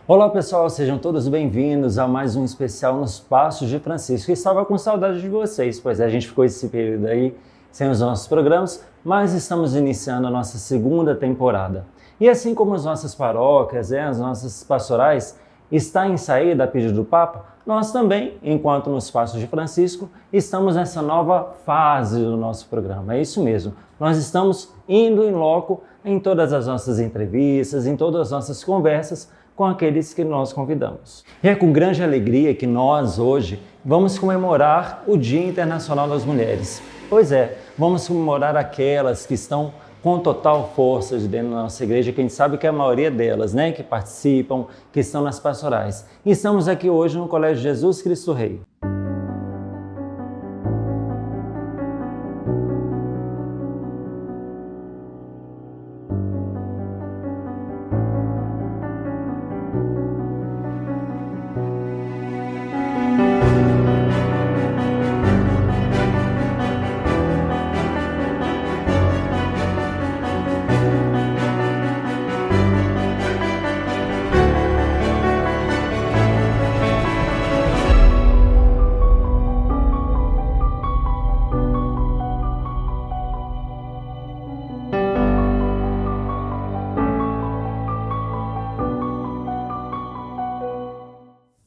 Olá pessoal, sejam todos bem-vindos a mais um especial nos Passos de Francisco. Estava com saudade de vocês, pois a gente ficou esse período aí sem os nossos programas, mas estamos iniciando a nossa segunda temporada. E assim como as nossas paróquias, as nossas pastorais está em saída a pedido do Papa, nós também, enquanto nos Passos de Francisco, estamos nessa nova fase do nosso programa. É isso mesmo, nós estamos indo em loco em todas as nossas entrevistas, em todas as nossas conversas com aqueles que nós convidamos. E é com grande alegria que nós, hoje, vamos comemorar o Dia Internacional das Mulheres. Pois é, vamos comemorar aquelas que estão com total força de dentro da nossa igreja, que a gente sabe que é a maioria delas, que participam, que estão nas pastorais. E estamos aqui hoje no Colégio Jesus Cristo Rei.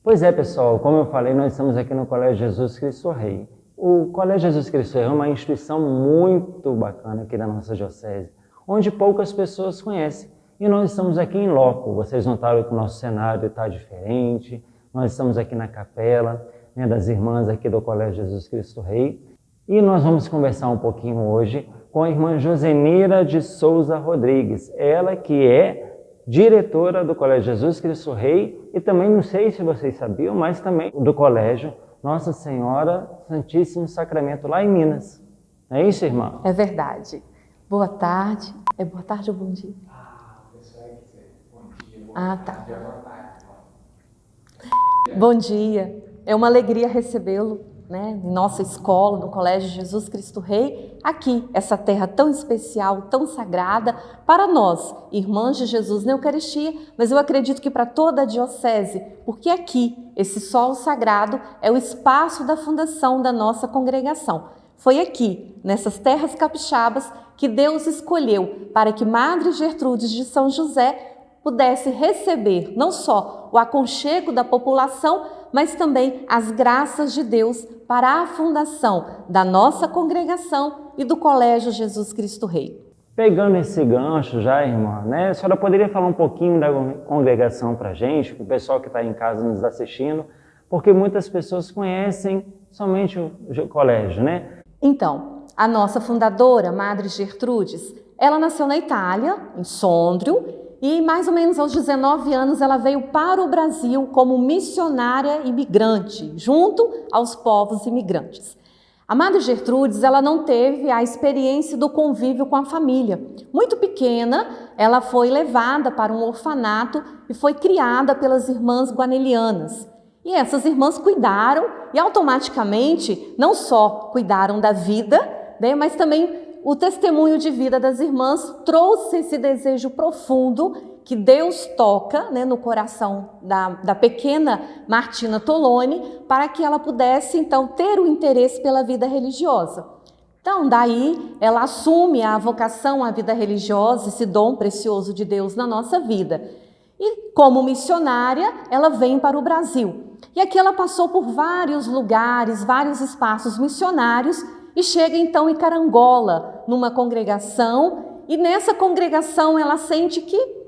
Pois é, pessoal, como eu falei, nós estamos aqui no Colégio Jesus Cristo Rei. O Colégio Jesus Cristo Rei é uma instituição muito bacana aqui da nossa diocese, onde poucas pessoas conhecem. E nós estamos aqui em loco. Vocês notaram que o nosso cenário está diferente. Nós estamos aqui na capela, das irmãs aqui do Colégio Jesus Cristo Rei. E nós vamos conversar um pouquinho hoje com a irmã Josenira de Souza Rodrigues. Ela que é diretora do Colégio Jesus Cristo Rei e também, não sei se vocês sabiam, mas também do Colégio Nossa Senhora Santíssimo Sacramento, lá em Minas. Não é isso, irmã? É verdade. Boa tarde. É boa tarde ou bom dia? Bom dia. Tá. Bom dia. É uma alegria recebê-lo, em nossa escola, no Colégio Jesus Cristo Rei, aqui, essa terra tão especial, tão sagrada, para nós, irmãs de Jesus na Eucaristia, mas eu acredito que para toda a diocese, porque aqui, esse solo sagrado, é o espaço da fundação da nossa congregação. Foi aqui, nessas terras capixabas, que Deus escolheu para que Madre Gertrudes de São José pudesse receber não só o aconchego da população, mas também as graças de Deus para a fundação da nossa congregação e do Colégio Jesus Cristo Rei. Pegando esse gancho já, irmã, a senhora poderia falar um pouquinho da congregação para a gente, para o pessoal que está em casa nos assistindo, porque muitas pessoas conhecem somente o colégio, Então, a nossa fundadora, Madre Gertrudes, ela nasceu na Itália, em Sondrio, e mais ou menos aos 19 anos ela veio para o Brasil como missionária imigrante, junto aos povos imigrantes. A Madre Gertrudes, ela não teve a experiência do convívio com a família. Muito pequena, ela foi levada para um orfanato e foi criada pelas irmãs guanelianas. E essas irmãs cuidaram e automaticamente não só cuidaram da vida, mas também o testemunho de vida das irmãs trouxe esse desejo profundo que Deus toca no coração da pequena Martina Toloni para que ela pudesse, então, ter o interesse pela vida religiosa. Então, daí, ela assume a vocação à vida religiosa, esse dom precioso de Deus na nossa vida. E, como missionária, ela vem para o Brasil. E aqui ela passou por vários lugares, vários espaços missionários, e chega então em Carangola, numa congregação, e nessa congregação ela sente que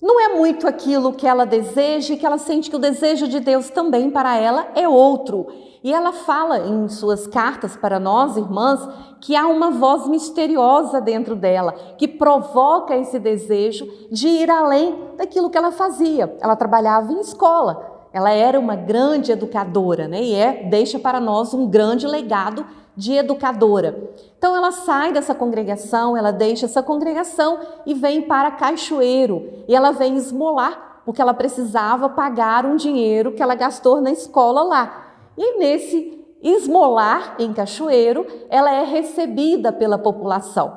não é muito aquilo que ela deseja, e que ela sente que o desejo de Deus também para ela é outro. E ela fala em suas cartas para nós, irmãs, que há uma voz misteriosa dentro dela, que provoca esse desejo de ir além daquilo que ela fazia. Ela trabalhava em escola, ela era uma grande educadora, e deixa para nós um grande legado de educadora. Então ela sai dessa congregação, ela deixa essa congregação e vem para Cachoeiro. E ela vem esmolar, porque ela precisava pagar um dinheiro que ela gastou na escola lá. E nesse esmolar em Cachoeiro, ela é recebida pela população.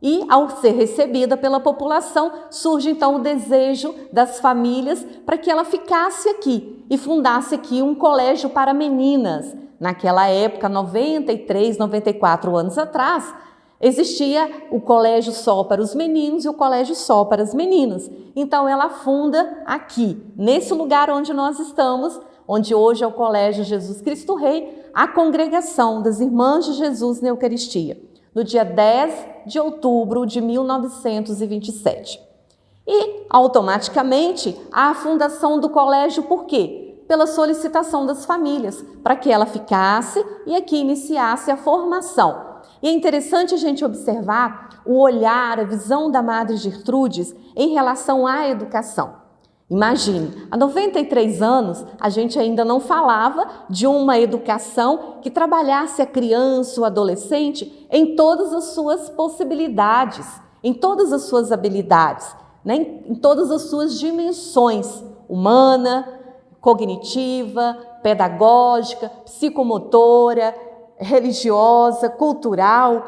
E, ao ser recebida pela população, surge então o desejo das famílias para que ela ficasse aqui e fundasse aqui um colégio para meninas. Naquela época, 93, 94 anos atrás, existia o colégio só para os meninos e o colégio só para as meninas. Então ela funda aqui, nesse lugar onde nós estamos, onde hoje é o Colégio Jesus Cristo Rei, a congregação das Irmãs de Jesus na Eucaristia, no dia 10 de outubro de 1927. E, automaticamente, a fundação do colégio, por quê? Pela solicitação das famílias, para que ela ficasse e aqui iniciasse a formação. E é interessante a gente observar o olhar, a visão da Madre Gertrudes em relação à educação. Imagine, há 93 anos a gente ainda não falava de uma educação que trabalhasse a criança, o adolescente em todas as suas possibilidades, em todas as suas habilidades, né? Em todas as suas dimensões, humana, cognitiva, pedagógica, psicomotora, religiosa, cultural.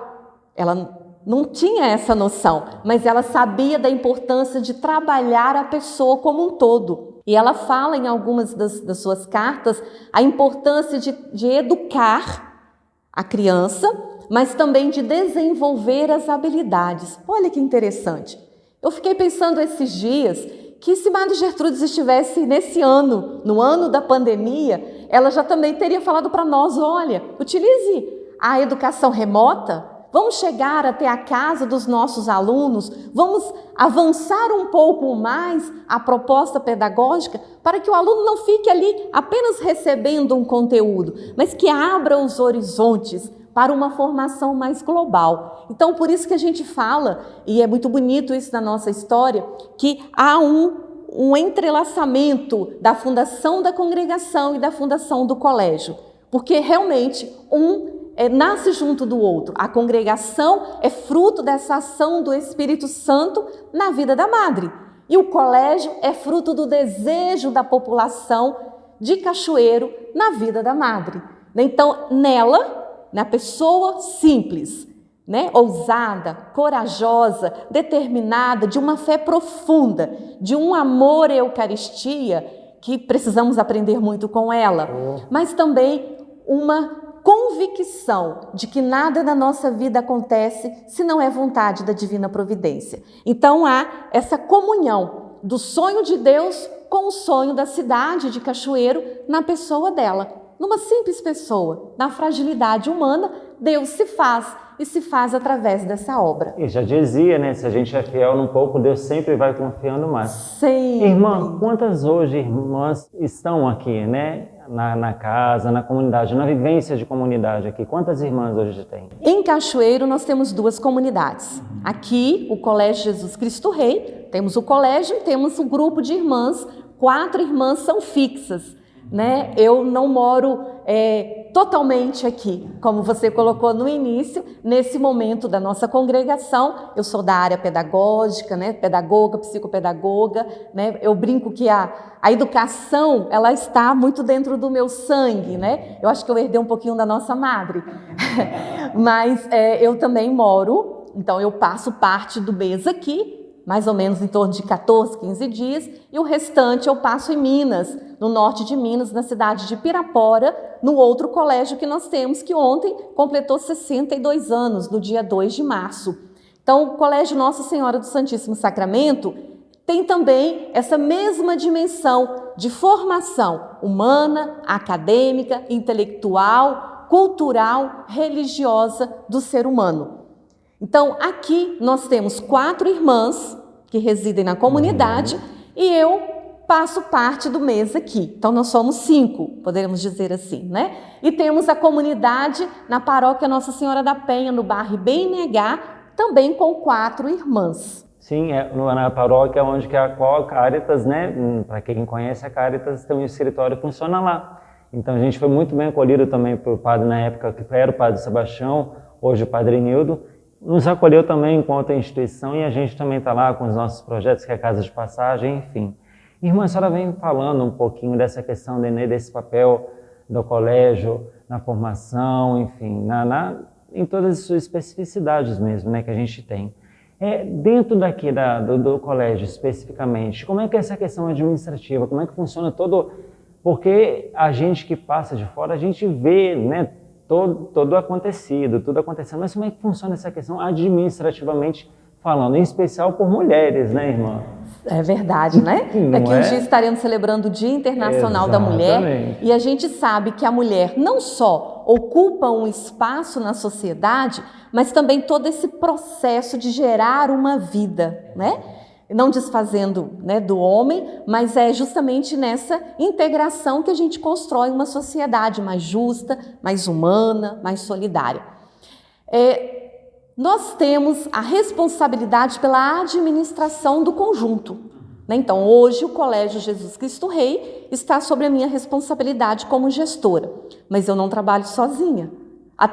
Ela não tinha essa noção, mas ela sabia da importância de trabalhar a pessoa como um todo. E ela fala em algumas das suas cartas a importância de educar a criança, mas também de desenvolver as habilidades. Olha que interessante. Eu fiquei pensando esses dias que se Madre Gertrudes estivesse nesse ano, no ano da pandemia, ela já também teria falado para nós, olha, utilize a educação remota, vamos chegar até a casa dos nossos alunos, vamos avançar um pouco mais a proposta pedagógica para que o aluno não fique ali apenas recebendo um conteúdo, mas que abra os horizontes para uma formação mais global. Então, por isso que a gente fala, e é muito bonito isso na nossa história, que há um entrelaçamento da fundação da congregação e da fundação do colégio, porque realmente nasce junto do outro. A congregação é fruto dessa ação do Espírito Santo na vida da Madre. E o colégio é fruto do desejo da população de Cachoeiro na vida da Madre. Então, nela, na pessoa simples, né, ousada, corajosa, determinada, de uma fé profunda, de um amor à Eucaristia, que precisamos aprender muito com ela, mas também uma convicção de que nada na nossa vida acontece se não é vontade da Divina Providência. Então há essa comunhão do sonho de Deus com o sonho da cidade de Cachoeiro na pessoa dela. Numa simples pessoa, na fragilidade humana, Deus se faz e se faz através dessa obra. E já dizia, né? Se a gente é fiel num pouco, Deus sempre vai confiando mais. Sempre. Irmã, quantas hoje irmãs estão aqui, né? Na casa, na comunidade, na vivência de comunidade aqui? Quantas irmãs hoje tem? Em Cachoeiro nós temos duas comunidades. Aqui, o Colégio Jesus Cristo Rei, temos o colégio e temos um grupo de irmãs, 4 irmãs são fixas, né? Eu não moro totalmente aqui, como você colocou no início, nesse momento da nossa congregação. Eu sou da área pedagógica, né? Pedagoga, psicopedagoga, né? Eu brinco que a educação, ela está muito dentro do meu sangue, né? Eu acho que eu herdei um pouquinho da nossa Madre, mas eu também moro, então eu passo parte do mês aqui, mais ou menos em torno de 14, 15 dias, e o restante eu passo em Minas, no norte de Minas, na cidade de Pirapora, no outro colégio que nós temos, que ontem completou 62 anos, no dia 2 de março. Então, o Colégio Nossa Senhora do Santíssimo Sacramento tem também essa mesma dimensão de formação humana, acadêmica, intelectual, cultural, religiosa do ser humano. Então, aqui nós temos 4 irmãs que residem na comunidade e eu passo parte do mês aqui. Então, nós somos 5, poderíamos dizer assim, né? E temos a comunidade na paróquia Nossa Senhora da Penha, no bairro BNH, também com 4 irmãs. Sim, na paróquia onde que a Caritas, né? Para quem conhece, a Caritas tem um escritório que funciona lá. Então, a gente foi muito bem acolhido também por padre na época, que era o padre Sebastião, hoje o padre Nildo. Nos acolheu também enquanto instituição e a gente também está lá com os nossos projetos, que é a Casa de Passagem, enfim. Irmã, a senhora vem falando um pouquinho dessa questão desse papel do colégio, na formação, enfim, em todas as suas especificidades mesmo, né, que a gente tem. Dentro daqui do colégio especificamente, como é que é essa questão administrativa? Como é que funciona todo... Porque a gente que passa de fora, a gente vê, né, todo acontecido, tudo acontecendo, mas como é que funciona essa questão administrativamente falando, em especial por mulheres, né, irmã? É verdade, né? Daqui uns dias estaremos celebrando o Dia Internacional da Mulher e a gente sabe que a mulher não só ocupa um espaço na sociedade, mas também todo esse processo de gerar uma vida, né? Não desfazendo, né, do homem, mas é justamente nessa integração que a gente constrói uma sociedade mais justa, mais humana, mais solidária. Nós temos a responsabilidade pela administração do conjunto, né? Então, hoje o Colégio Jesus Cristo Rei está sob a minha responsabilidade como gestora, mas eu não trabalho sozinha.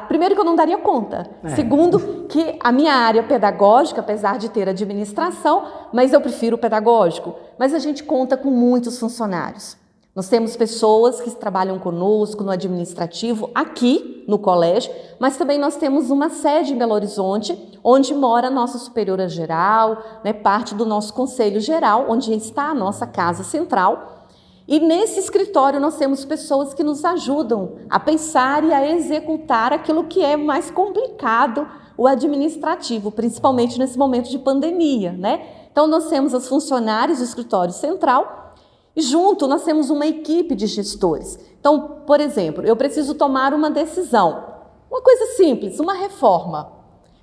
Primeiro que eu não daria conta. Segundo que a minha área pedagógica, apesar de ter administração, mas eu prefiro o pedagógico. Mas a gente conta com muitos funcionários. Nós temos pessoas que trabalham conosco no administrativo, aqui no colégio, mas também nós temos uma sede em Belo Horizonte, onde mora a nossa superiora geral, né, parte do nosso conselho geral, onde está a nossa casa central. E nesse escritório nós temos pessoas que nos ajudam a pensar e a executar aquilo que é mais complicado, o administrativo, principalmente nesse momento de pandemia, né? Então nós temos os funcionários do escritório central e junto nós temos uma equipe de gestores. Então, por exemplo, eu preciso tomar uma decisão, uma coisa simples, uma reforma.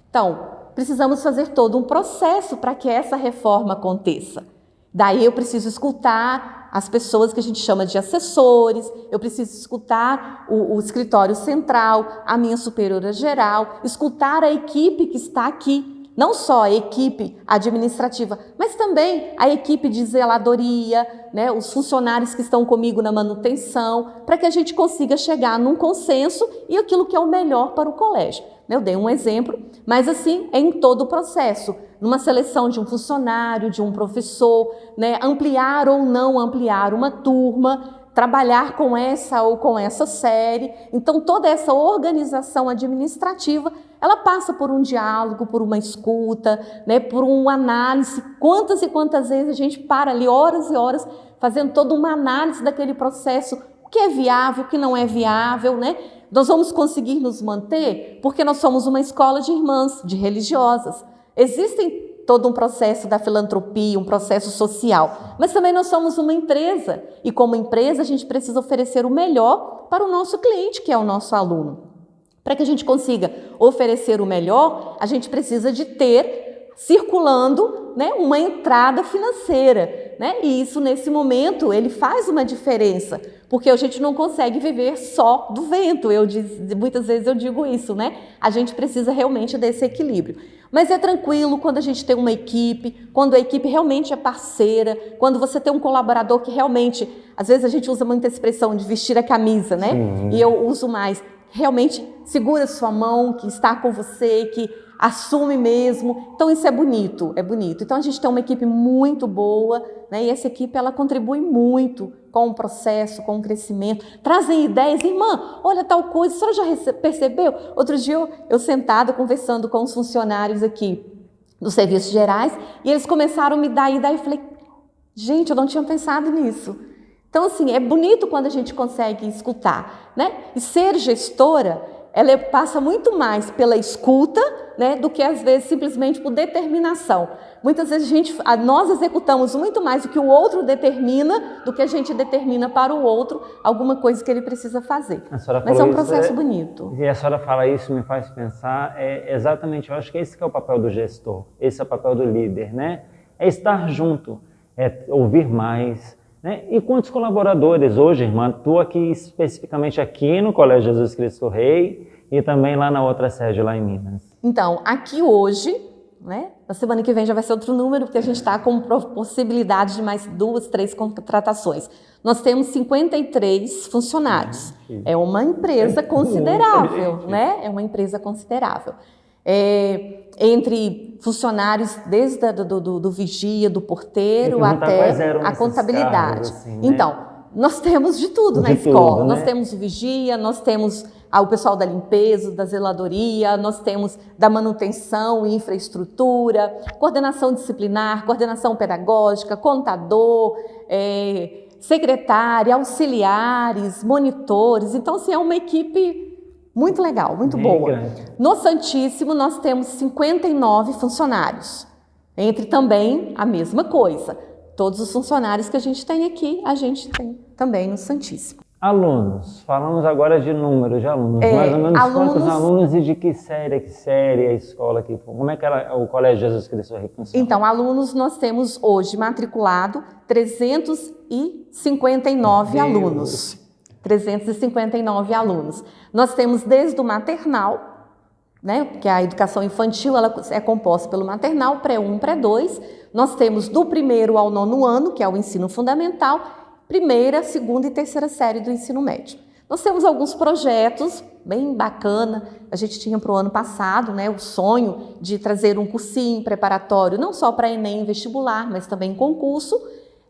Então, precisamos fazer todo um processo para que essa reforma aconteça. Daí eu preciso escutar as pessoas que a gente chama de assessores, eu preciso escutar o escritório central, a minha superiora geral, escutar a equipe que está aqui, não só a equipe administrativa, mas também a equipe de zeladoria, né, os funcionários que estão comigo na manutenção, para que a gente consiga chegar num consenso e aquilo que é o melhor para o colégio. Eu dei um exemplo, mas assim é em todo o processo, numa seleção de um funcionário, de um professor, né, ampliar ou não ampliar uma turma, trabalhar com essa ou com essa série. Então toda essa organização administrativa, ela passa por um diálogo, por uma escuta, né, por uma análise. Quantas e quantas vezes a gente para ali horas e horas fazendo toda uma análise daquele processo, o que é viável, o que não é viável, né? Nós vamos conseguir nos manter porque nós somos uma escola de irmãs, de religiosas. Existem todo um processo da filantropia, um processo social, mas também nós somos uma empresa e como empresa a gente precisa oferecer o melhor para o nosso cliente, que é o nosso aluno. Para que a gente consiga oferecer o melhor, a gente precisa de ter circulando, né, uma entrada financeira, né? E isso nesse momento ele faz uma diferença, porque a gente não consegue viver só do vento. Muitas vezes eu digo isso, né? A gente precisa realmente desse equilíbrio. Mas é tranquilo quando a gente tem uma equipe, quando a equipe realmente é parceira, quando você tem um colaborador que realmente, às vezes a gente usa muita expressão de vestir a camisa, né? Sim. E eu uso mais, realmente segura sua mão, que está com você, que assume mesmo. Então isso é bonito, é bonito. Então a gente tem uma equipe muito boa, né? E essa equipe ela contribui muito com o processo, com o crescimento. Trazem ideias, irmã, olha tal coisa, a senhora já percebeu? Outro dia eu sentada conversando com os funcionários aqui dos serviços gerais e eles começaram a me dar ideia e falei, gente, eu não tinha pensado nisso. Então assim, é bonito quando a gente consegue escutar, né? E ser gestora, ela passa muito mais pela escuta, né, do que às vezes simplesmente por determinação. Muitas vezes nós executamos muito mais do que o outro determina, do que a gente determina para o outro alguma coisa que ele precisa fazer. Mas é um processo bonito. E a senhora fala isso, me faz pensar, exatamente, eu acho que esse que é o papel do gestor, esse é o papel do líder, né? É estar junto, é ouvir mais, né? E quantos colaboradores hoje, irmã, tu aqui especificamente aqui no Colégio Jesus Cristo Rei e também lá na outra sede lá em Minas? Então, aqui hoje, né, na semana que vem já vai ser outro número, porque a gente está com possibilidade de mais 2, 3 contratações. Nós temos 53 funcionários. É uma empresa considerável, né? É uma empresa considerável. Entre funcionários, desde do vigia, do porteiro, até a contabilidade. Cargos, assim, né? Então, nós temos de tudo na escola. Tudo, né? Nós temos o vigia, nós temos o pessoal da limpeza, da zeladoria, nós temos da manutenção e infraestrutura, coordenação disciplinar, coordenação pedagógica, contador, secretária, auxiliares, monitores. Então, assim, é uma equipe muito legal, muito boa. Grande. No Santíssimo, nós temos 59 funcionários. Entre também a mesma coisa. Todos os funcionários que a gente tem aqui, a gente tem também no Santíssimo. Alunos, falamos agora de número de alunos, mais ou menos quantos alunos e de que série a escola aqui? Como é que o Colégio Jesus Cristo Rei funciona? Então, alunos, nós temos hoje matriculado 359 alunos. 359 alunos. Nós temos desde o maternal, né, porque a educação infantil ela é composta pelo maternal, pré-1, pré-2. Nós temos do 1º ao 9º ano, que é o ensino fundamental, 1ª, 2ª e 3ª série do ensino médio. Nós temos alguns projetos bem bacana. A gente tinha para o ano passado, né, o sonho de trazer um cursinho preparatório, não só para Enem e vestibular, mas também concurso.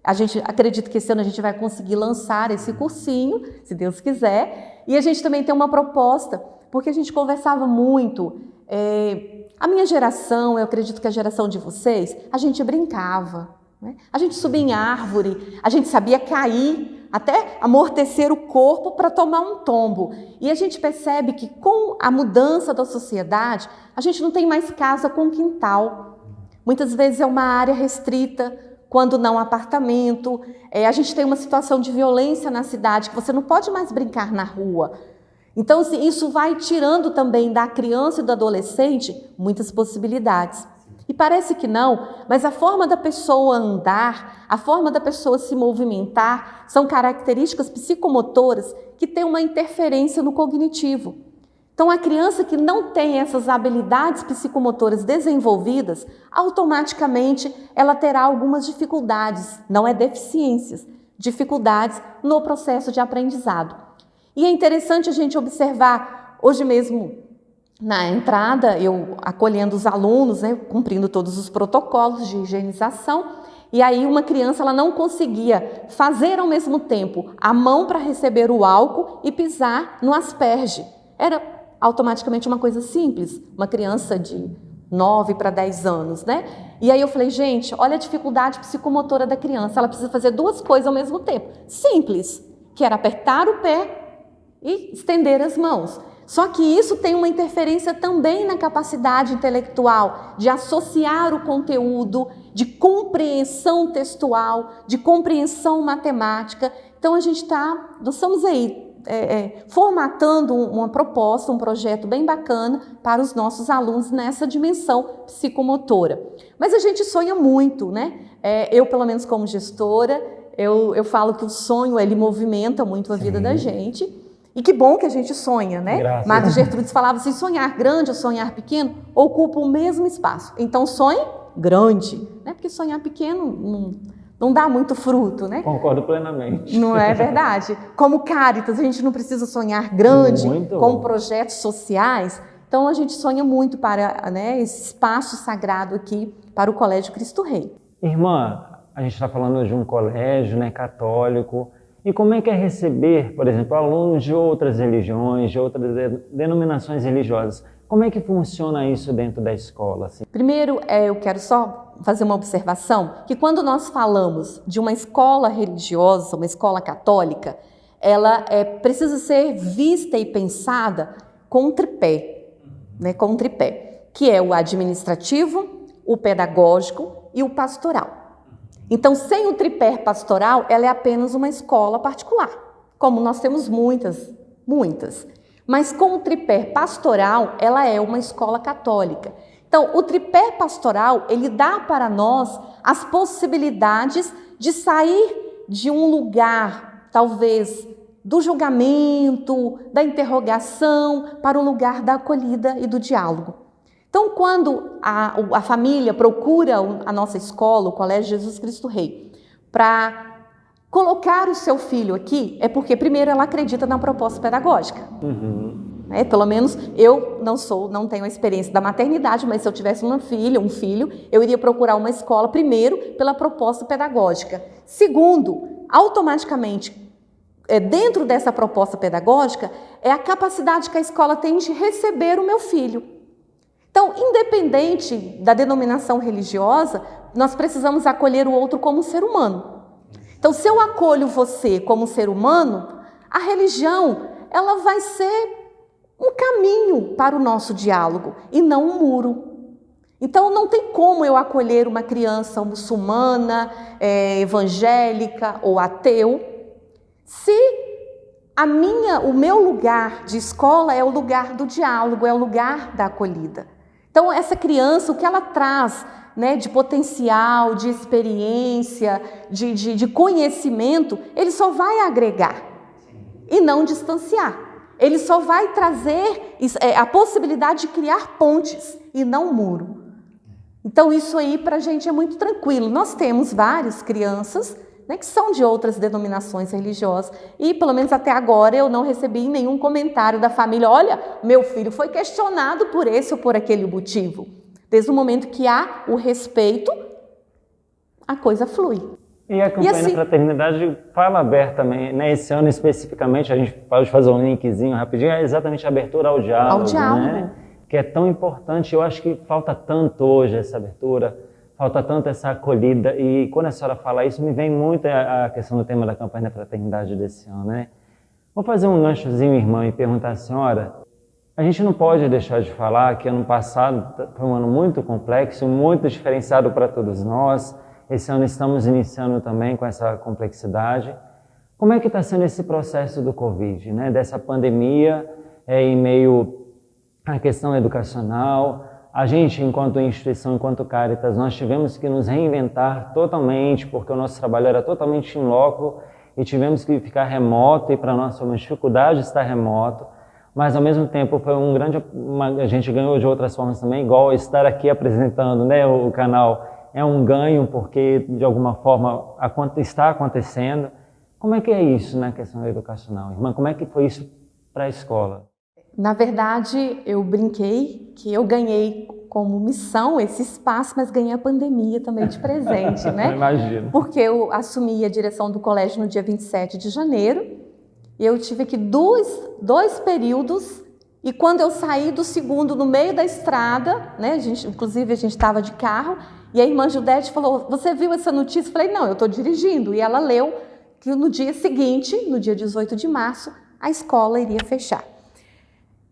A gente acredita que esse ano a gente vai conseguir lançar esse cursinho, se Deus quiser. E a gente também tem uma proposta, porque a gente conversava muito. A minha geração, eu acredito que a geração de vocês, a gente brincava. A gente subia em árvore, a gente sabia cair, até amortecer o corpo para tomar um tombo. E a gente percebe que com a mudança da sociedade, a gente não tem mais casa com quintal. Muitas vezes é uma área restrita, quando não apartamento. A gente tem uma situação de violência na cidade, que você não pode mais brincar na rua. Então, assim, isso vai tirando também da criança e do adolescente muitas possibilidades. E parece que não, mas a forma da pessoa andar, a forma da pessoa se movimentar, são características psicomotoras que têm uma interferência no cognitivo. Então, a criança que não tem essas habilidades psicomotoras desenvolvidas, automaticamente ela terá algumas dificuldades, não é deficiências, dificuldades no processo de aprendizado. E é interessante a gente observar, hoje mesmo, na entrada, eu acolhendo os alunos, né, cumprindo todos os protocolos de higienização, e aí uma criança ela não conseguia fazer ao mesmo tempo a mão para receber o álcool e pisar no asperge. Era automaticamente uma coisa simples, uma criança de 9 para 10 anos, né? E aí eu falei, gente, olha a dificuldade psicomotora da criança, ela precisa fazer duas coisas ao mesmo tempo, simples, que era apertar o pé e estender as mãos. Só que isso tem uma interferência também na capacidade intelectual de associar o conteúdo, de compreensão textual, de compreensão matemática. Então nós estamos aí formatando uma proposta, um projeto bem bacana para os nossos alunos nessa dimensão psicomotora. Mas a gente sonha muito, né? Eu, pelo menos como gestora, eu falo que o sonho ele movimenta muito a vida da gente. E que bom que a gente sonha, né? Madre Gertrudes falava assim, sonhar grande ou sonhar pequeno ocupa o mesmo espaço. Então sonhe grande, né? Porque sonhar pequeno não dá muito fruto, né? Concordo plenamente. Não é verdade? Como Caritas, a gente não precisa sonhar grande, com projetos sociais. Então a gente sonha muito para, né, esse espaço sagrado aqui para o Colégio Cristo Rei. Irmã, a gente está falando de um colégio, né, católico. E como é que é receber, por exemplo, alunos de outras religiões, de outras denominações religiosas? Como é que funciona isso dentro da escola? Assim? Primeiro, eu quero só fazer uma observação, que quando nós falamos de uma escola religiosa, uma escola católica, ela precisa ser vista e pensada com um tripé, né, com um tripé, que é o administrativo, o pedagógico e o pastoral. Então, sem o tripé pastoral, ela é apenas uma escola particular, como nós temos muitas. Mas com o tripé pastoral, ela é uma escola católica. Então, o tripé pastoral, ele dá para nós as possibilidades de sair de um lugar, talvez, do julgamento, da interrogação, para o lugar da acolhida e do diálogo. Então, quando a família procura a nossa escola, o Colégio Jesus Cristo Rei, para colocar o seu filho aqui, é porque, primeiro, ela acredita na proposta pedagógica. Pelo menos eu não tenho a experiência da maternidade, mas se eu tivesse um filho, eu iria procurar uma escola, primeiro, pela proposta pedagógica. Segundo, automaticamente, dentro dessa proposta pedagógica, é a capacidade que a escola tem de receber o meu filho. Então, independente da denominação religiosa, nós precisamos acolher o outro como ser humano. Então, se eu acolho você como ser humano, a religião, ela vai ser um caminho para o nosso diálogo e não um muro. Então, não tem como eu acolher uma criança muçulmana, evangélica ou ateu, se o meu lugar de escola é o lugar do diálogo, é o lugar da acolhida. Então, essa criança, o que ela traz, né, de potencial, de experiência, de conhecimento, ele só vai agregar e não distanciar. Ele só vai trazer a possibilidade de criar pontes e não um muro. Então, isso aí para a gente é muito tranquilo. Nós temos várias crianças, né, que são de outras denominações religiosas e, pelo menos até agora, eu não recebi nenhum comentário da família: olha, meu filho foi questionado por esse ou por aquele motivo. Desde o momento que há o respeito, a coisa flui. E a campanha da fraternidade fala abertamente, né? Esse ano especificamente, a gente pode fazer um linkzinho rapidinho, é exatamente a abertura ao diálogo, ao diálogo. Né? Que é tão importante. Eu acho que falta tanto hoje essa abertura, falta tanto essa acolhida, e quando a senhora fala isso, me vem muito a questão do tema da campanha da fraternidade desse ano, né? Vou fazer um ganchozinho, irmã, e perguntar à senhora, a gente não pode deixar de falar que ano passado foi um ano muito complexo, muito diferenciado para todos nós. Esse ano estamos iniciando também com essa complexidade. Como é que está sendo esse processo do Covid, né? Dessa pandemia, em meio à questão educacional? A gente, enquanto instituição, enquanto Caritas, nós tivemos que nos reinventar totalmente, porque o nosso trabalho era totalmente in loco e tivemos que ficar remoto, e para nós foi uma dificuldade estar remoto, mas ao mesmo tempo foi a gente ganhou de outras formas também, igual estar aqui apresentando, né, o canal, é um ganho porque de alguma forma está acontecendo. Como é que é isso na questão educacional, irmã? Como é que foi isso para a escola? Na verdade, eu brinquei que eu ganhei como missão esse espaço, mas ganhei a pandemia também de presente, né? Imagino. Porque eu assumi a direção do colégio no dia 27 de janeiro, e eu tive aqui dois períodos, e quando eu saí do segundo, no meio da estrada, né? Inclusive a gente estava de carro, e a irmã Judete falou: você viu essa notícia? Eu falei: não, eu estou dirigindo. E ela leu que no dia seguinte, no dia 18 de março, a escola iria fechar.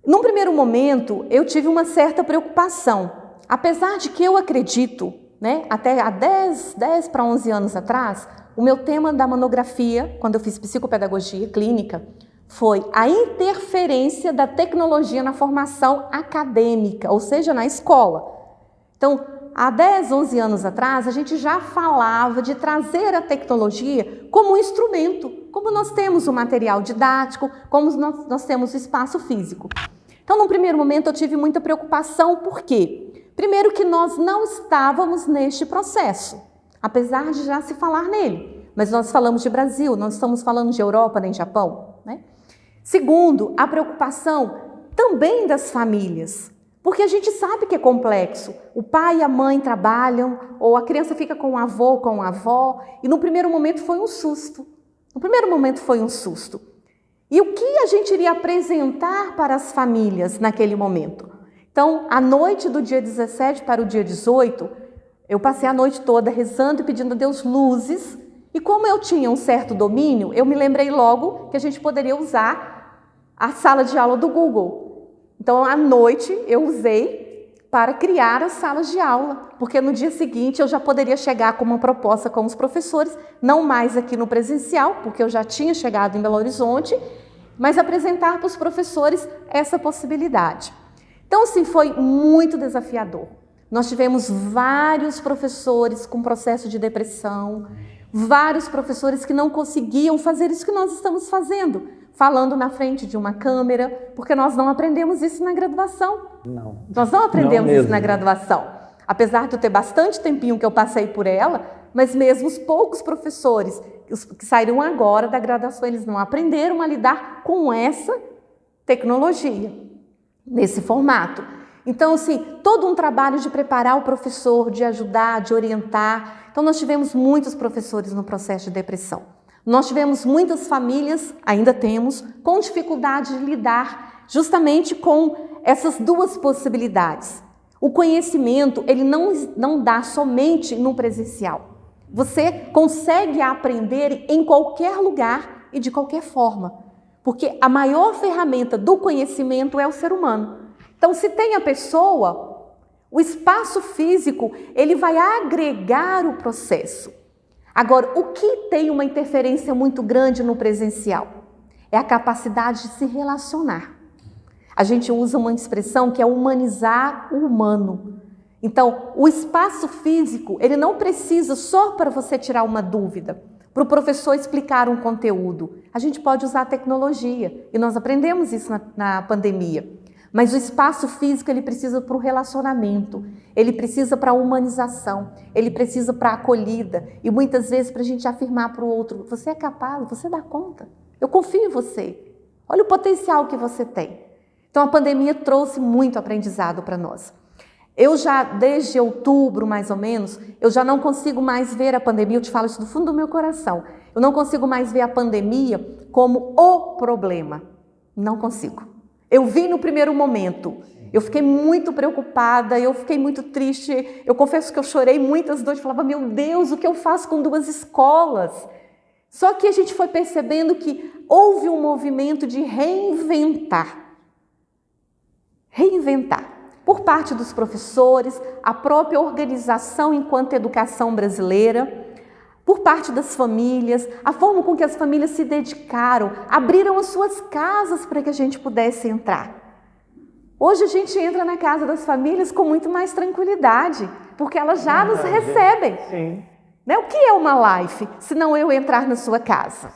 Num primeiro momento, eu tive uma certa preocupação, apesar de que eu acredito, né, até há 10 para 11 anos atrás, o meu tema da monografia, quando eu fiz psicopedagogia clínica, foi a interferência da tecnologia na formação acadêmica, ou seja, na escola. Então, há 10, 11 anos atrás, a gente já falava de trazer a tecnologia como um instrumento, como nós temos o material didático, como nós temos o espaço físico. Então, num primeiro momento, eu tive muita preocupação, por quê? Primeiro que nós não estávamos neste processo, apesar de já se falar nele. Mas nós falamos de Brasil, não estamos falando de Europa nem Japão, né? Segundo, a preocupação também das famílias, porque a gente sabe que é complexo. O pai e a mãe trabalham, ou a criança fica com o avô, com a avó, e no primeiro momento foi um susto. E o que a gente iria apresentar para as famílias naquele momento? Então, a noite do dia 17 para o dia 18, eu passei a noite toda rezando e pedindo a Deus luzes, e como eu tinha um certo domínio, eu me lembrei logo que a gente poderia usar a sala de aula do Google. Então, à noite, eu usei para criar as salas de aula, porque no dia seguinte eu já poderia chegar com uma proposta com os professores, não mais aqui no presencial, porque eu já tinha chegado em Belo Horizonte, mas apresentar para os professores essa possibilidade. Então, sim, foi muito desafiador. Nós tivemos vários professores com processo de depressão, vários professores que não conseguiam fazer isso que nós estamos fazendo, falando na frente de uma câmera, porque nós não aprendemos isso na graduação. Não. Nós não aprendemos isso na graduação. Apesar de eu ter bastante tempinho que eu passei por ela, mas mesmo os poucos professores que saíram agora da graduação, eles não aprenderam a lidar com essa tecnologia, nesse formato. Então, assim, todo um trabalho de preparar o professor, de ajudar, de orientar. Então, nós tivemos muitos professores no processo de depressão. Nós tivemos muitas famílias, ainda temos, com dificuldade de lidar justamente com essas duas possibilidades. O conhecimento, ele não dá somente no presencial. Você consegue aprender em qualquer lugar e de qualquer forma, porque a maior ferramenta do conhecimento é o ser humano. Então, se tem a pessoa, o espaço físico, ele vai agregar o processo. Agora, o que tem uma interferência muito grande no presencial? É a capacidade de se relacionar. A gente usa uma expressão que é humanizar o humano. Então, o espaço físico, ele não precisa só para você tirar uma dúvida, para o professor explicar um conteúdo. A gente pode usar a tecnologia, e nós aprendemos isso na pandemia. Mas o espaço físico, ele precisa para o relacionamento, ele precisa para a humanização, ele precisa para a acolhida, e muitas vezes para a gente afirmar para o outro, você é capaz, você dá conta, eu confio em você, olha o potencial que você tem. Então, a pandemia trouxe muito aprendizado para nós. Eu já, desde outubro, mais ou menos, eu já não consigo mais ver a pandemia, eu te falo isso do fundo do meu coração, eu não consigo mais ver a pandemia como o problema. Não consigo. Eu vi no primeiro momento, eu fiquei muito preocupada, eu fiquei muito triste, eu confesso que eu chorei muitas noites, falava, meu Deus, o que eu faço com 2 escolas? Só que a gente foi percebendo que houve um movimento de reinventar. Por parte dos professores, a própria organização enquanto educação brasileira, por parte das famílias, a forma com que as famílias se dedicaram, abriram as suas casas para que a gente pudesse entrar. Hoje a gente entra na casa das famílias com muito mais tranquilidade, porque elas já nos recebem. Sim. Né? O que é uma life, se não eu entrar na sua casa?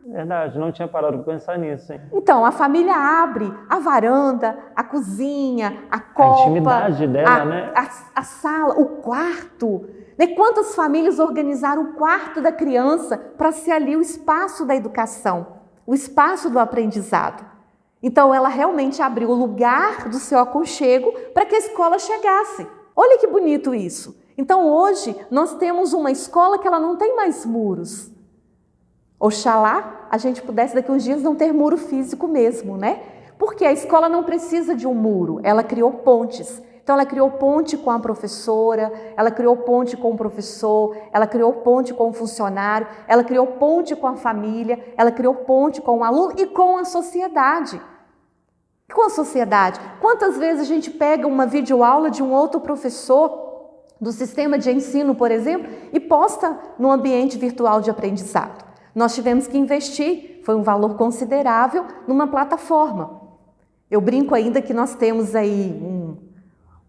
Verdade, não tinha parado de pensar nisso, hein? Então, a família abre a varanda, a cozinha, a copa, a intimidade dela, né? A sala, o quarto. Né? Quantas famílias organizaram o quarto da criança para ser ali o espaço da educação, o espaço do aprendizado. Então, ela realmente abriu o lugar do seu aconchego para que a escola chegasse. Olha que bonito isso. Então, hoje, nós temos uma escola que ela não tem mais muros. Oxalá a gente pudesse daqui uns dias não ter muro físico mesmo, né? Porque a escola não precisa de um muro, ela criou pontes. Então ela criou ponte com a professora, ela criou ponte com o professor, ela criou ponte com o funcionário, ela criou ponte com a família, ela criou ponte com o aluno e com a sociedade. Com a sociedade. Quantas vezes a gente pega uma videoaula de um outro professor do sistema de ensino, por exemplo, e posta no ambiente virtual de aprendizado? Nós tivemos que investir, foi um valor considerável, numa plataforma. Eu brinco ainda que nós temos aí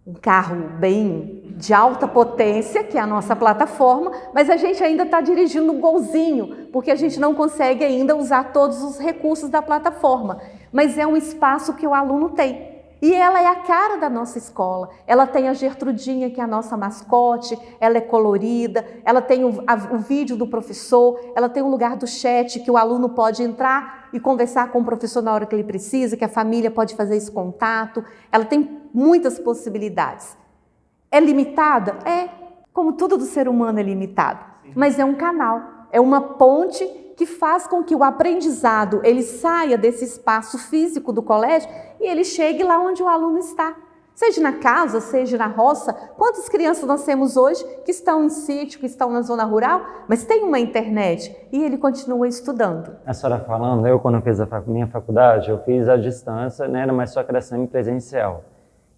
um carro bem de alta potência, que é a nossa plataforma, mas a gente ainda está dirigindo um golzinho, porque a gente não consegue ainda usar todos os recursos da plataforma. Mas é um espaço que o aluno tem. E ela é a cara da nossa escola. Ela tem a Gertrudinha, que é a nossa mascote, ela é colorida, ela tem o vídeo do professor, ela tem o lugar do chat, que o aluno pode entrar e conversar com o professor na hora que ele precisa, que a família pode fazer esse contato. Ela tem muitas possibilidades. É limitada? É, como tudo do ser humano é limitado. Mas é um canal, é uma ponte que faz com que o aprendizado ele saia desse espaço físico do colégio e ele chegue lá onde o aluno está. Seja na casa, seja na roça. Quantas crianças nós temos hoje que estão em sítio, que estão na zona rural, mas tem uma internet e ele continua estudando? A senhora falando, eu quando fiz a minha faculdade, eu fiz à distância, né, mas só que era semipresencial.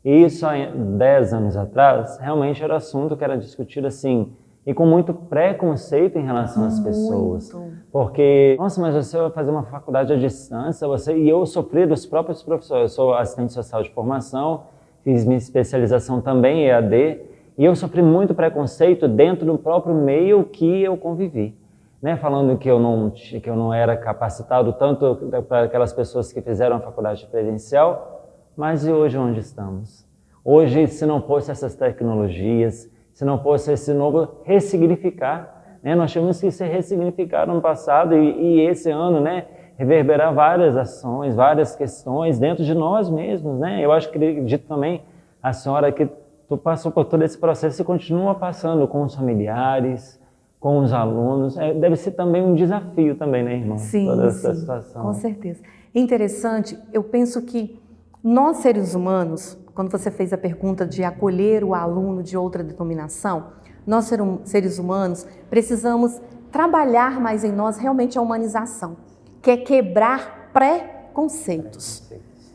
E isso há 10 anos atrás, realmente era assunto que era discutido assim, e com muito preconceito em relação às pessoas. Porque, nossa, mas você vai fazer uma faculdade à distância, e eu sofri dos próprios professores. Eu sou assistente social de formação, fiz minha especialização também em EAD, e eu sofri muito preconceito dentro do próprio meio que eu convivi. Né? Falando que eu não era capacitado tanto para aquelas pessoas que fizeram a faculdade presencial, mas e hoje onde estamos? Hoje, se não fosse essas tecnologias, se não fosse esse novo ressignificar, né? Nós tivemos que se ressignificar no ano passado e esse ano, né, reverberar várias ações, várias questões dentro de nós mesmos, né? Eu acho que acredito também a senhora que tu passou por todo esse processo e continua passando com os familiares, com os alunos. Deve ser também um desafio também, né, irmão? Sim, toda essa sim, situação. com certeza. Interessante, eu penso que nós seres humanos, quando você fez a pergunta de acolher o aluno de outra denominação, nós seres humanos precisamos trabalhar mais em nós realmente a humanização, que é quebrar preconceitos.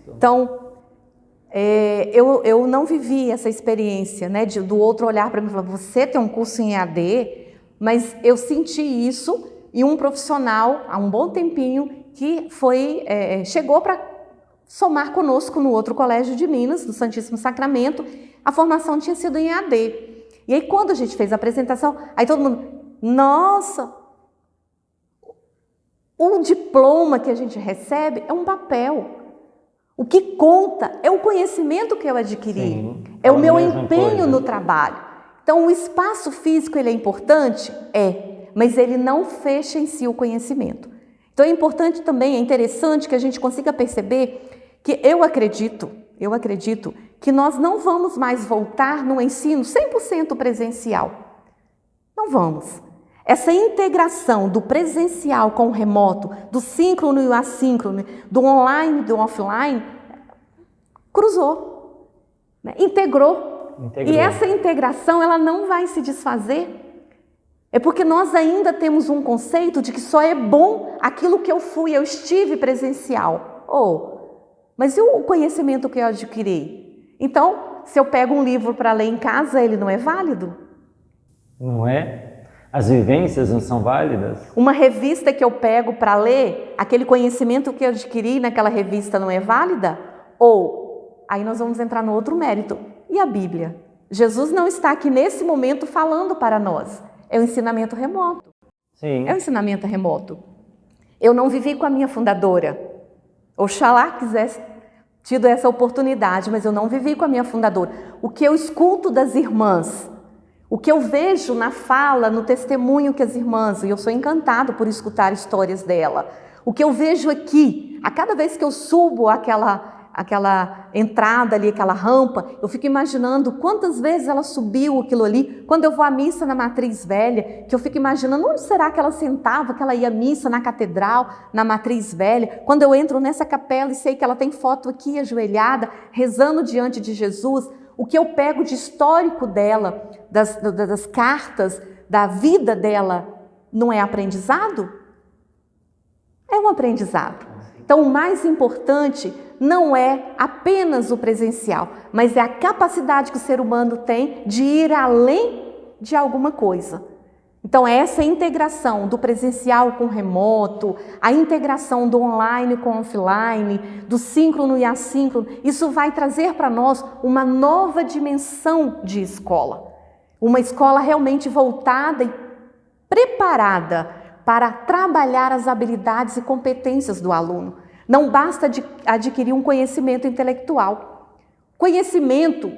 Então, eu não vivi essa experiência, né, do outro olhar para mim e falar, você tem um curso em EAD, mas eu senti isso em um profissional há um bom tempinho que chegou para somar conosco no outro colégio de Minas, do Santíssimo Sacramento. A formação tinha sido em EAD. E aí quando a gente fez a apresentação, aí todo mundo, nossa, o diploma que a gente recebe é um papel. O que conta é o conhecimento que eu adquiri, sim, é o meu empenho no trabalho. Então, o espaço físico ele é importante? Mas ele não fecha em si o conhecimento. Então, é importante também, é interessante que a gente consiga perceber que eu acredito que nós não vamos mais voltar no ensino 100% presencial. Não vamos. Essa integração do presencial com o remoto, do síncrono e o assíncrono, do online e do offline, cruzou, né? Integrou. E essa integração ela não vai se desfazer. É porque nós ainda temos um conceito de que só é bom aquilo que eu estive presencial. Mas e o conhecimento que eu adquiri? Então, se eu pego um livro para ler em casa, ele não é válido? Não é? As vivências não são válidas? Uma revista que eu pego para ler, aquele conhecimento que eu adquiri naquela revista não é válida? Aí nós vamos entrar no outro mérito. E a Bíblia? Jesus não está aqui nesse momento falando para nós. É um ensinamento remoto. Sim. É um ensinamento remoto. Eu não vivi com a minha fundadora. Oxalá quisesse tido essa oportunidade, mas eu não vivi com a minha fundadora. O que eu escuto das irmãs, o que eu vejo na fala, no testemunho que as irmãs, e eu sou encantado por escutar histórias dela, o que eu vejo aqui, a cada vez que eu subo aquela entrada ali, aquela rampa, eu fico imaginando quantas vezes ela subiu aquilo ali. Quando eu vou à missa na Matriz Velha, que eu fico imaginando onde será que ela sentava, que ela ia à missa na catedral, na Matriz Velha. Quando eu entro nessa capela e sei que ela tem foto aqui ajoelhada, rezando diante de Jesus, o que eu pego de histórico dela, das cartas, da vida dela, não é aprendizado? É um aprendizado. Então, o mais importante não é apenas o presencial, mas é a capacidade que o ser humano tem de ir além de alguma coisa. Então, essa integração do presencial com o remoto, a integração do online com o offline, do síncrono e assíncrono, isso vai trazer para nós uma nova dimensão de escola. Uma escola realmente voltada e preparada para trabalhar as habilidades e competências do aluno. Não basta adquirir um conhecimento intelectual. Conhecimento,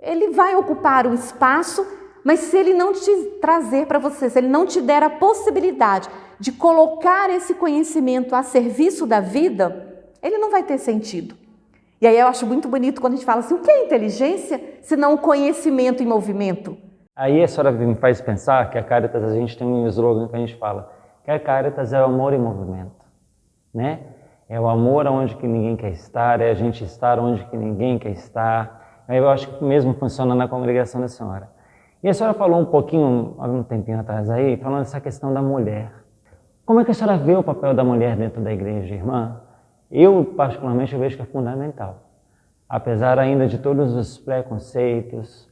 ele vai ocupar o espaço, mas se ele não te trazer para você, se ele não te der a possibilidade de colocar esse conhecimento a serviço da vida, ele não vai ter sentido. E aí eu acho muito bonito quando a gente fala assim, o que é inteligência se não conhecimento em movimento? Aí a senhora me faz pensar que a Caritas, a gente tem um slogan que a gente fala, que a Caritas é o amor em movimento, né? É o amor onde que ninguém quer estar, é a gente estar onde que ninguém quer estar. Aí eu acho que mesmo funciona na congregação da senhora. E a senhora falou um pouquinho, há um tempinho atrás aí, falando dessa questão da mulher. Como é que a senhora vê o papel da mulher dentro da igreja, irmã? Eu, particularmente, eu vejo que é fundamental. Apesar ainda de todos os preconceitos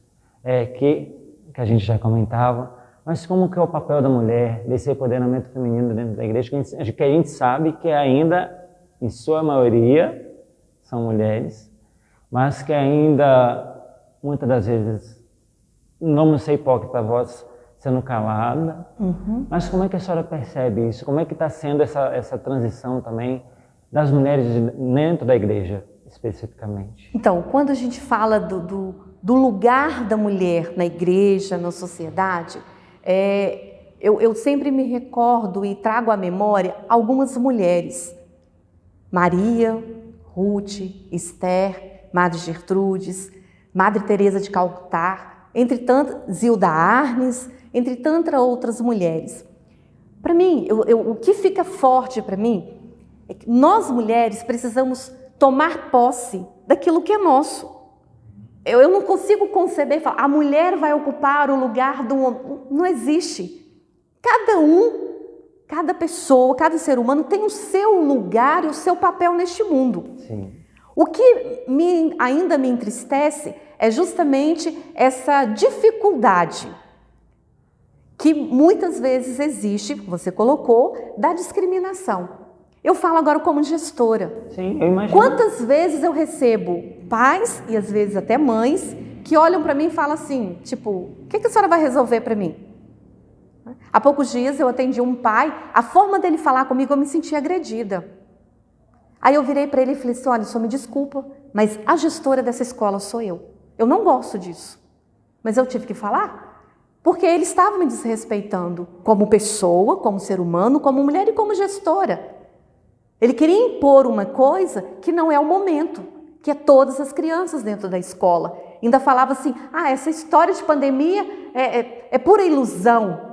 que a gente já comentava, mas como que é o papel da mulher, desse empoderamento feminino dentro da igreja, que a gente sabe que ainda, em sua maioria, são mulheres, mas que ainda, muitas das vezes, não vamos ser hipócrita, a voz sendo calada. Mas como é que a senhora percebe isso? Como é que está sendo essa transição também das mulheres dentro da igreja, especificamente? Então, quando a gente fala do lugar da mulher na igreja, na sociedade, eu sempre me recordo e trago à memória algumas mulheres. Maria, Ruth, Esther, Madre Gertrudes, Madre Teresa de Calcutá, entre tantas, Zilda Arnes entre tantas outras mulheres. Para mim, o que fica forte para mim é que nós mulheres precisamos tomar posse daquilo que é nosso. Eu não consigo conceber, falar, a mulher vai ocupar o lugar do homem. Não existe. Cada pessoa, cada ser humano tem o seu lugar e o seu papel neste mundo. Sim. O que ainda me entristece é justamente essa dificuldade que muitas vezes existe, você colocou, da discriminação. Eu falo agora como gestora. Sim, eu imagino. Quantas vezes eu recebo pais e às vezes até mães que olham para mim e falam assim, tipo, o que a senhora vai resolver para mim? Há poucos dias eu atendi um pai, a forma dele falar comigo eu me senti agredida. Aí eu virei para ele e falei assim, olha, só me desculpa, mas a gestora dessa escola sou eu. Eu não gosto disso, mas eu tive que falar. Porque ele estava me desrespeitando como pessoa, como ser humano, como mulher e como gestora. Ele queria impor uma coisa que não é o momento, que é todas as crianças dentro da escola. Ainda falava assim, essa história de pandemia é pura ilusão.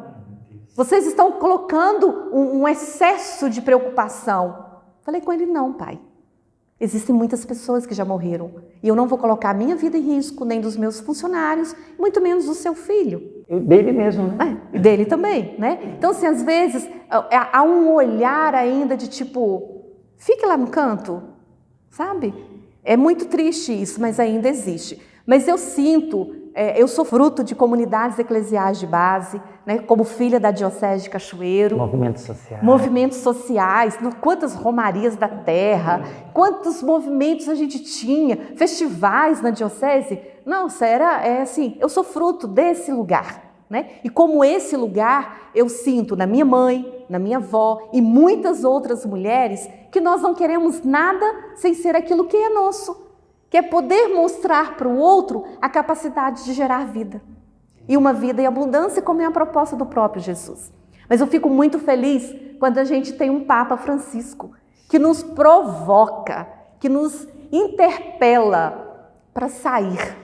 Vocês estão colocando um excesso de preocupação. Falei com ele, não, pai. Existem muitas pessoas que já morreram. E eu não vou colocar a minha vida em risco, nem dos meus funcionários, muito menos do seu filho. E dele mesmo, né? E dele também, né? Então, assim, às vezes, há um olhar ainda de tipo, fique lá no canto, sabe? É muito triste isso, mas ainda existe. Mas eu sinto, eu sou fruto de comunidades eclesiais de base, né, como filha da Diocese de Cachoeiro. Movimentos sociais. Movimentos sociais, quantas romarias da terra, quantos movimentos a gente tinha, festivais na Diocese. Nossa, assim, eu sou fruto desse lugar, né? E como esse lugar, eu sinto na minha mãe, na minha avó e muitas outras mulheres que nós não queremos nada sem ser aquilo que é nosso, que é poder mostrar para o outro a capacidade de gerar vida. E uma vida em abundância, como é a proposta do próprio Jesus. Mas eu fico muito feliz quando a gente tem um Papa Francisco que nos provoca, que nos interpela para sair.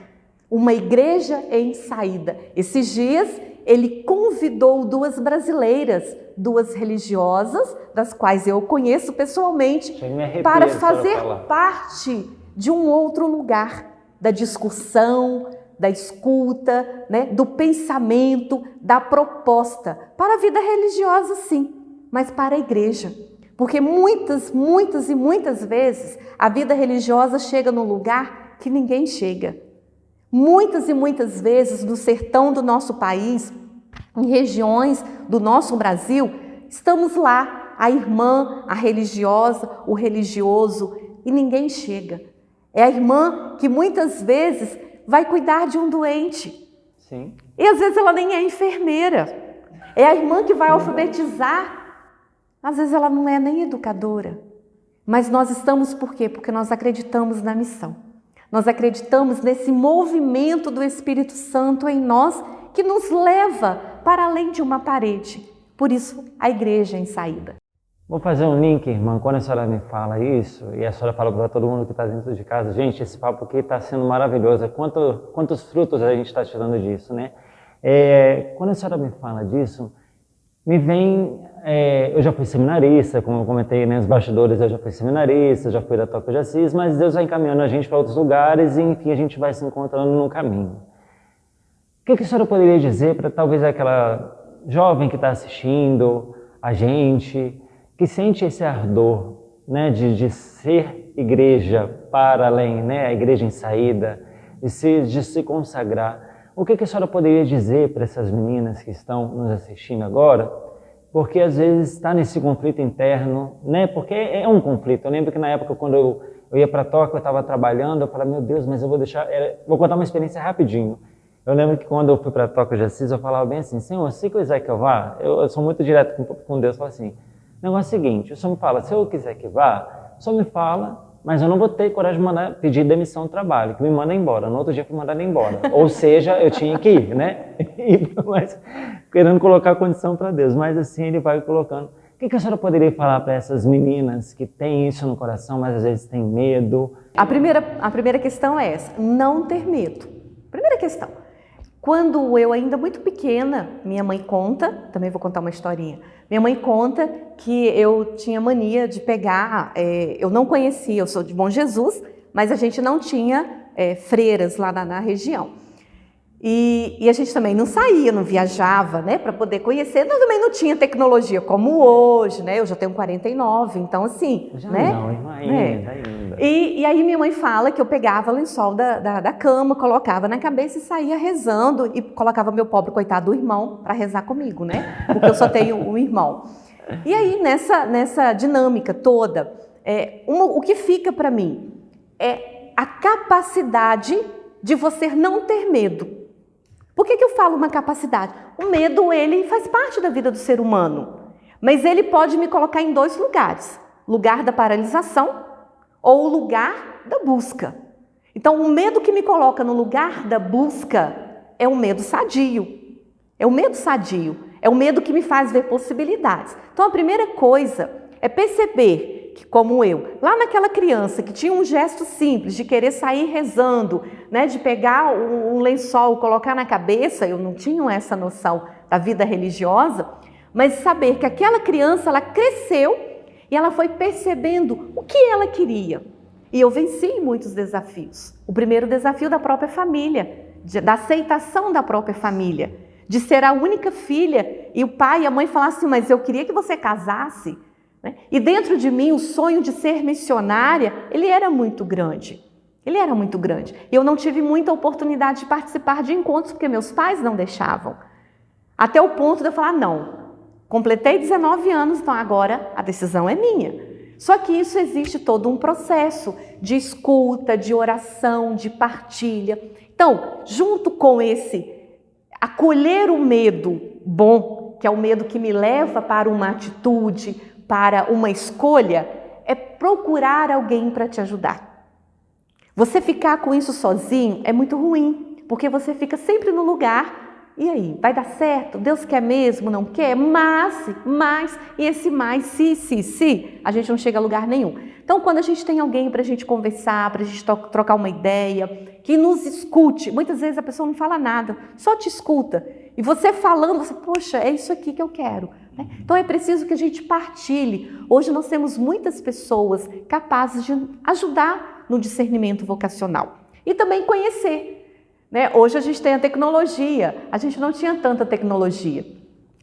Uma igreja em saída. Esses dias ele convidou 2 brasileiras, 2 religiosas, das quais eu conheço pessoalmente, para fazer parte de um outro lugar, da discussão, da escuta, né, do pensamento, da proposta, para a vida religiosa sim, mas para a igreja. Porque muitas e muitas vezes a vida religiosa chega num lugar que ninguém chega. Muitas e muitas vezes no sertão do nosso país, em regiões do nosso Brasil, estamos lá, a irmã, a religiosa, o religioso, e ninguém chega. É a irmã que muitas vezes vai cuidar de um doente. Sim. E às vezes ela nem é enfermeira. É a irmã que vai alfabetizar. Às vezes ela não é nem educadora. Mas nós estamos por quê? Porque nós acreditamos na missão. Nós acreditamos nesse movimento do Espírito Santo em nós que nos leva para além de uma parede. Por isso, a igreja em saída. Vou fazer um link, irmã, quando a senhora me fala isso, e a senhora fala para todo mundo que está dentro de casa, gente, esse papo aqui está sendo maravilhoso, quantos frutos a gente está tirando disso, né? Quando a senhora me fala disso, me vem, eu já fui seminarista, como eu comentei nos bastidores, eu já fui seminarista, já fui da Toca de Assis, mas Deus vai encaminhando a gente para outros lugares e, enfim, a gente vai se encontrando no caminho. O que a senhora poderia dizer para talvez aquela jovem que está assistindo a gente, que sente esse ardor, né, de ser igreja para além, né, a igreja em saída, de se consagrar. O que a senhora poderia dizer para essas meninas que estão nos assistindo agora? Porque às vezes está nesse conflito interno, né, porque é um conflito. Eu lembro que na época quando eu ia para a Toca, eu estava trabalhando, eu falava, meu Deus, mas eu vou deixar... Vou contar uma experiência rapidinho. Eu lembro que quando eu fui para a Toca de Assis, eu falava bem assim, Senhor, se quiser que eu vá, eu sou muito direto com Deus, eu falo assim, o negócio é o seguinte, o Senhor me fala, se eu quiser que vá, o Senhor me fala, mas eu não vou ter coragem de pedir demissão do trabalho, que me manda embora. No outro dia fui mandado embora. Ou seja, eu tinha que ir, né? Mas, querendo colocar a condição para Deus. Mas assim ele vai colocando. O que a senhora poderia falar para essas meninas que têm isso no coração, mas às vezes têm medo? A primeira questão é essa, não ter medo. Primeira questão. Quando eu ainda muito pequena, minha mãe conta, também vou contar uma historinha, minha mãe conta que eu tinha mania de pegar, eu não conhecia, eu sou de Bom Jesus, mas a gente não tinha freiras lá na região. E a gente também não saía, não viajava, né, para poder conhecer. Nós também não tinha tecnologia como hoje, né? Eu já tenho 49, então assim, Já né? não, ainda. E aí minha mãe fala que eu pegava o lençol da cama, colocava na cabeça e saía rezando e colocava meu pobre coitado do irmão para rezar comigo, né? Porque eu só tenho um irmão. E aí nessa dinâmica toda, o que fica para mim é a capacidade de você não ter medo. Por que eu falo uma capacidade? O medo, ele faz parte da vida do ser humano, mas ele pode me colocar em dois lugares. Lugar da paralisação ou o lugar da busca. Então, o medo que me coloca no lugar da busca é um medo sadio. É um medo sadio. É um medo que me faz ver possibilidades. Então, a primeira coisa é perceber que, como eu, lá naquela criança que tinha um gesto simples de querer sair rezando, né, de pegar um lençol, colocar na cabeça, eu não tinha essa noção da vida religiosa, mas saber que aquela criança, ela cresceu e ela foi percebendo o que ela queria. E eu venci muitos desafios. O primeiro desafio da própria família, da aceitação da própria família, de ser a única filha e o pai e a mãe falassem assim, mas eu queria que você casasse. E dentro de mim, o sonho de ser missionária, ele era muito grande. Ele era muito grande. Eu não tive muita oportunidade de participar de encontros, porque meus pais não deixavam. Até o ponto de eu falar, não, completei 19 anos, então agora a decisão é minha. Só que isso existe todo um processo de escuta, de oração, de partilha. Então, junto com esse acolher o medo bom, que é o medo que me leva para uma atitude, para uma escolha, é procurar alguém para te ajudar. Você ficar com isso sozinho é muito ruim, porque você fica sempre no lugar, e aí, vai dar certo? Deus quer mesmo, não quer? Mas, e esse mais, se, a gente não chega a lugar nenhum. Então, quando a gente tem alguém para a gente conversar, para a gente trocar uma ideia, que nos escute, muitas vezes a pessoa não fala nada, só te escuta, e você falando, você, poxa, é isso aqui que eu quero. Então é preciso que a gente partilhe. Hoje nós temos muitas pessoas capazes de ajudar no discernimento vocacional e também conhecer. Hoje a gente tem a tecnologia, a gente não tinha tanta tecnologia.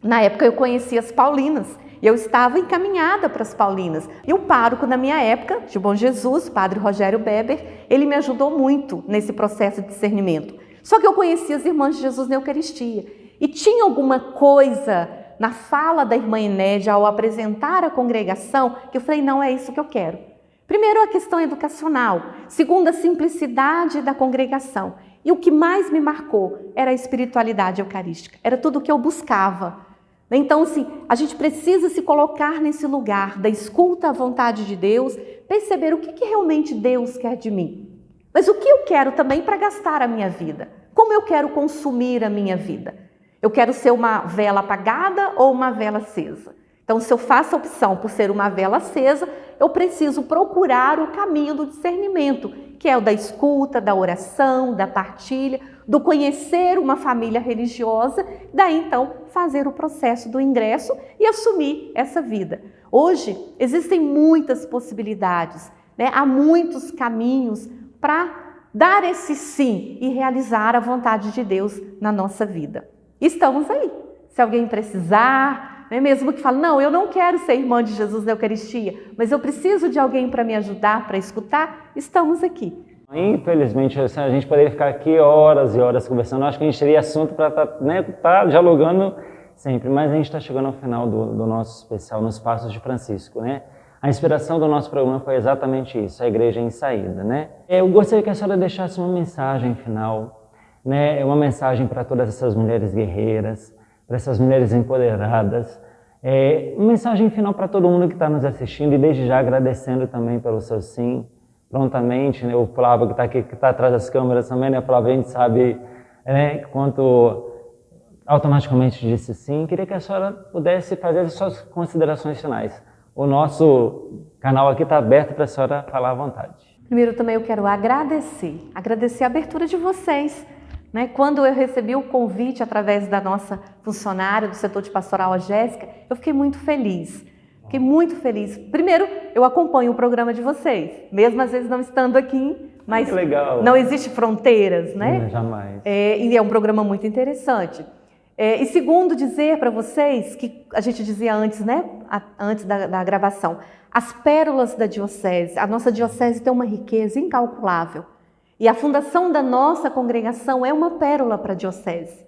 Na época eu conhecia as Paulinas e eu estava encaminhada para as Paulinas. E o pároco na minha época, de Bom Jesus, Padre Rogério Beber, ele me ajudou muito nesse processo de discernimento. Só que eu conhecia as Irmãs de Jesus na Eucaristia e tinha alguma coisa na fala da irmã Enédia, ao apresentar a congregação, que eu falei, não é isso que eu quero. Primeiro, a questão educacional. Segundo, a simplicidade da congregação. E o que mais me marcou era a espiritualidade eucarística. Era tudo o que eu buscava. Então, assim, a gente precisa se colocar nesse lugar da escuta à vontade de Deus, perceber o que realmente Deus quer de mim. Mas o que eu quero também para gastar a minha vida? Como eu quero consumir a minha vida? Eu quero ser uma vela apagada ou uma vela acesa? Então, se eu faço a opção por ser uma vela acesa, eu preciso procurar o caminho do discernimento, que é o da escuta, da oração, da partilha, do conhecer uma família religiosa, daí então fazer o processo do ingresso e assumir essa vida. Hoje existem muitas possibilidades, há muitos caminhos para dar esse sim e realizar a vontade de Deus na nossa vida. Estamos aí. Se alguém precisar, mesmo que fale, não, eu não quero ser irmã de Jesus na Eucaristia, mas eu preciso de alguém para me ajudar, para escutar, estamos aqui. Infelizmente, a gente poderia ficar aqui horas e horas conversando. Acho que a gente teria assunto para estar dialogando sempre, mas a gente está chegando ao final do nosso especial nos Passos de Francisco, A inspiração do nosso programa foi exatamente isso, a Igreja em Saída, Eu gostaria que a senhora deixasse uma mensagem final, uma mensagem para todas essas mulheres guerreiras, para essas mulheres empoderadas, uma mensagem final para todo mundo que está nos assistindo e desde já agradecendo também pelo seu sim, prontamente, o Flávio que está aqui, que está atrás das câmeras também, Flávio, a gente sabe quanto automaticamente disse sim. Queria que a senhora pudesse fazer as suas considerações finais. O nosso canal aqui está aberto para a senhora falar à vontade. Primeiro também eu quero agradecer a abertura de vocês, né? Quando eu recebi o convite através da nossa funcionária do setor de pastoral, a Jéssica, eu fiquei muito feliz. Fiquei muito feliz. Primeiro, eu acompanho o programa de vocês, mesmo às vezes não estando aqui, mas não existe fronteiras, né? Jamais. E é um programa muito interessante. E segundo, dizer para vocês, que a gente dizia antes, né? Antes da gravação, as pérolas da diocese. A nossa diocese tem uma riqueza incalculável. E a fundação da nossa congregação é uma pérola para a diocese.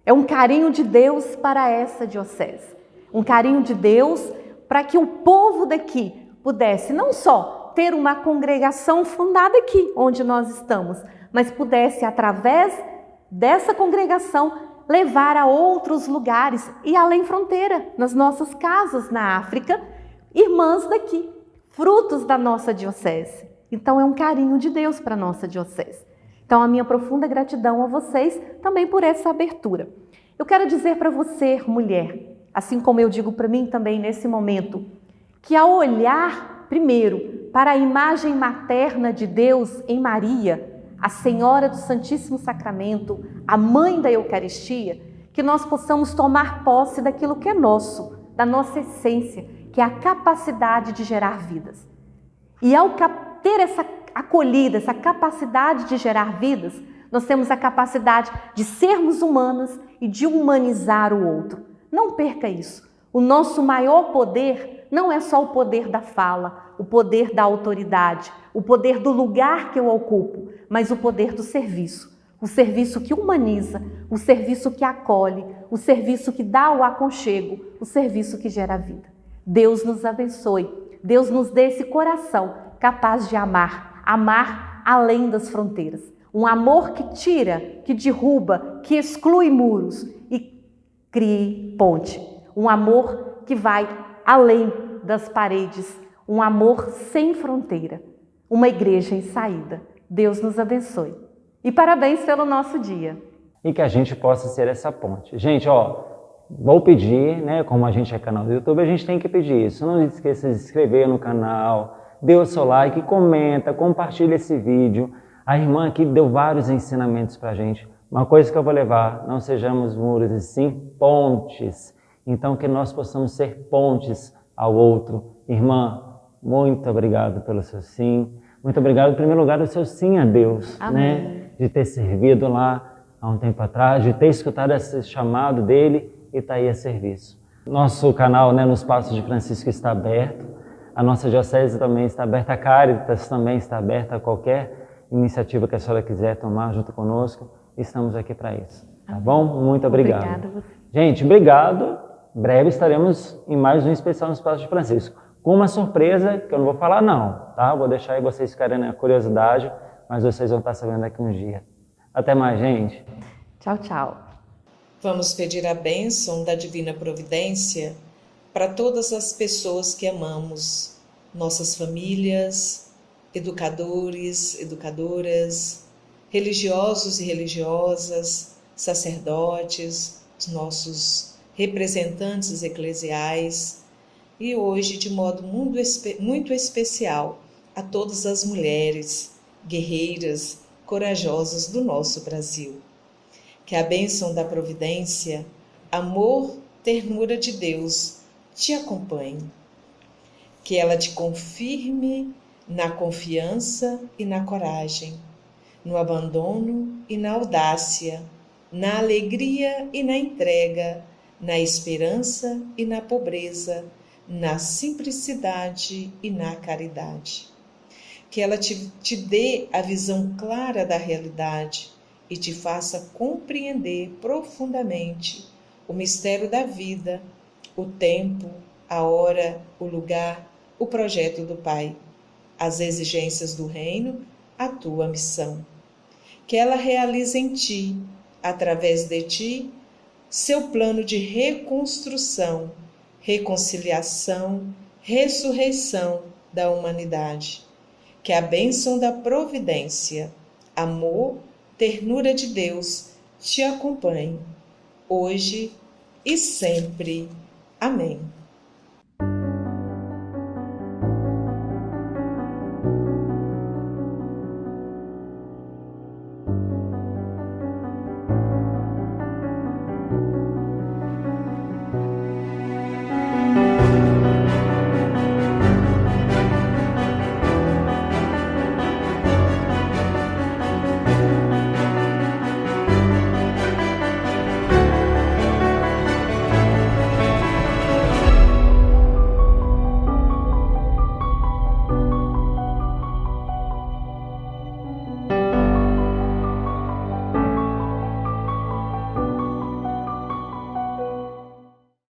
É um carinho de Deus para essa diocese. Um carinho de Deus para que o povo daqui pudesse não só ter uma congregação fundada aqui, onde nós estamos, mas pudesse, através dessa congregação, levar a outros lugares e além fronteira, nas nossas casas na África, irmãs daqui, frutos da nossa diocese. Então é um carinho de Deus para a nossa diocese. Então a minha profunda gratidão a vocês também por essa abertura. Eu quero dizer para você, mulher, assim como eu digo para mim também nesse momento, que ao olhar primeiro para a imagem materna de Deus em Maria, a Senhora do Santíssimo Sacramento, a Mãe da Eucaristia, que nós possamos tomar posse daquilo que é nosso, da nossa essência, que é a capacidade de gerar vidas. E ao ter essa acolhida, essa capacidade de gerar vidas, nós temos a capacidade de sermos humanas e de humanizar o outro. Não perca isso. O nosso maior poder não é só o poder da fala, o poder da autoridade, o poder do lugar que eu ocupo, mas o poder do serviço. O serviço que humaniza, o serviço que acolhe, o serviço que dá o aconchego, o serviço que gera vida. Deus nos abençoe. Deus nos dê esse coração capaz de amar, amar além das fronteiras. Um amor que tira, que derruba, que exclui muros e crie ponte. Um amor que vai além das paredes. Um amor sem fronteira. Uma igreja em saída. Deus nos abençoe. E parabéns pelo nosso dia. E que a gente possa ser essa ponte. Gente, vou pedir, né? Como a gente é canal do YouTube, a gente tem que pedir isso. Não esqueça de se inscrever no canal, dê o seu like, comenta, compartilha esse vídeo. A irmã aqui deu vários ensinamentos pra gente. Uma coisa que eu vou levar, não sejamos muros, e sim pontes. Então que nós possamos ser pontes ao outro. Irmã, muito obrigado pelo seu sim. Muito obrigado, em primeiro lugar, pelo seu sim a Deus. Amém. Né? De ter servido lá há um tempo atrás, de ter escutado esse chamado dele e estar aí a serviço. Nosso canal, né, nos Passos de Francisco está aberto. A nossa diocese também está aberta. A Caritas também está aberta a qualquer iniciativa que a senhora quiser tomar junto conosco. Estamos aqui para isso. Tá bom? Muito obrigado. Obrigada a você. Gente, obrigado. Em breve estaremos em mais um especial nos Passos de Francisco. Com uma surpresa que eu não vou falar não, tá? Vou deixar aí vocês ficarem na curiosidade, mas vocês vão estar sabendo daqui um dia. Até mais, gente. Tchau, tchau. Vamos pedir a bênção da Divina Providência para todas as pessoas que amamos, nossas famílias, educadores, educadoras, religiosos e religiosas, sacerdotes, os nossos representantes eclesiais e hoje, de modo muito especial, a todas as mulheres guerreiras, corajosas do nosso Brasil. Que a bênção da providência, amor, ternura de Deus te acompanhe. Que ela te confirme na confiança e na coragem, no abandono e na audácia, na alegria e na entrega, na esperança e na pobreza, na simplicidade e na caridade. Que ela te dê a visão clara da realidade e te faça compreender profundamente o mistério da vida, o tempo, a hora, o lugar, o projeto do Pai, as exigências do reino, a tua missão. Que ela realize em ti, através de ti, seu plano de reconstrução, reconciliação, ressurreição da humanidade. Que a bênção da providência, amor, ternura de Deus te acompanhe, hoje e sempre. Amém.